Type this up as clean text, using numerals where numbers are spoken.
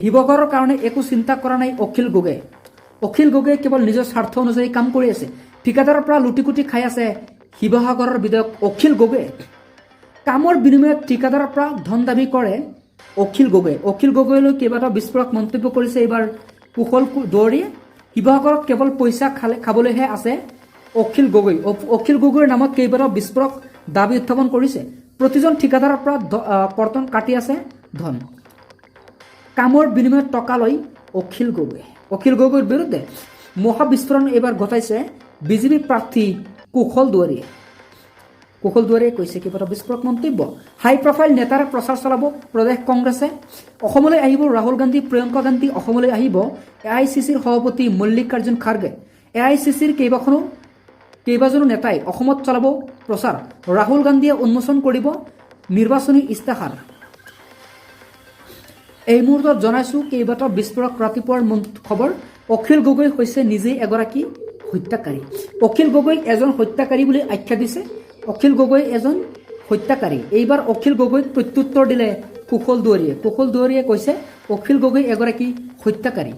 শিৱসাগৰৰ কাৰণে একো চিন্তা কৰা নাই অখিল গগৈ। অখিল গগৈ কেৱল নিজৰ স্বাৰ্থ অনুযায়ী কাম কৰি আছে। ঠিকাদাৰৰ পৰা লুটি কুটি খাই আছে শিৱসাগৰৰ বিধায়ক অখিল গগৈ। কামৰ বিনিময়ত ঠিকাদাৰৰ পৰা ধন দাবী কৰে অখিল গগৈ। অখিল গগৈলৈ কেইবাটাও বিস্ফোৰক মন্তব্য কৰিছে এইবাৰ কুশল দুৱাৰীয়ে। শিৱসাগৰত কেৱল পইচা খাবলৈহে আছে অখিল গগৈ। অখিল গগৈৰ নামত কেইবাটাও বিস্ফোৰক দাবী উত্থাপন কৰিছে। প্ৰতিজন ঠিকাদাৰৰ পৰা কৰ্তন কাটি আছে ধন। কামৰ বিনিময়ত টকা লৈ অখিল গগৈ। অখিল গগৈৰ বিৰুদ্ধে মহাবিস্ফোৰণ এইবাৰ ঘটাইছে বিজেপি প্ৰাৰ্থী কুশল দুৱাৰীয়ে। কুশল দুৱাৰীয়ে কৈছে কেইবাটাও বিস্ফোৰক মন্তব্য। হাই প্ৰফাইল নেতাৰ প্ৰচাৰ চলাব প্ৰদেশ কংগ্ৰেছে। অসমলৈ আহিব ৰাহুল গান্ধী, প্ৰিয়ংকা গান্ধী। অসমলৈ আহিব AICCৰ সভাপতি মল্লিকাৰ্জুন খাৰ্গে। AICCৰ কেইবাজনো নেতাই অসমত চলাব প্ৰচাৰ। ৰাহুল গান্ধীয়ে উন্মোচন কৰিব নিৰ্বাচনী ইস্তাহাৰ। এই মুহূৰ্তত জনাইছোঁ কেইবাটাও বিস্ফোৰক ৰাতিপুৱাৰ খবৰ। অখিল গগৈ হৈছে নিজেই এগৰাকী হত্যাকাৰী। অখিল গগৈ এজন হত্যাকাৰী বুলি আখ্যা দিছে। অখিল গগৈ এজন হত্যাকাৰী। এইবাৰ অখিল গগৈক প্ৰত্যুত্তৰ দিলে কুশল দুৱাৰীয়ে। কুশল দুৱাৰীয়ে কৈছে অখিল গগৈ এগৰাকী হত্যাকাৰী।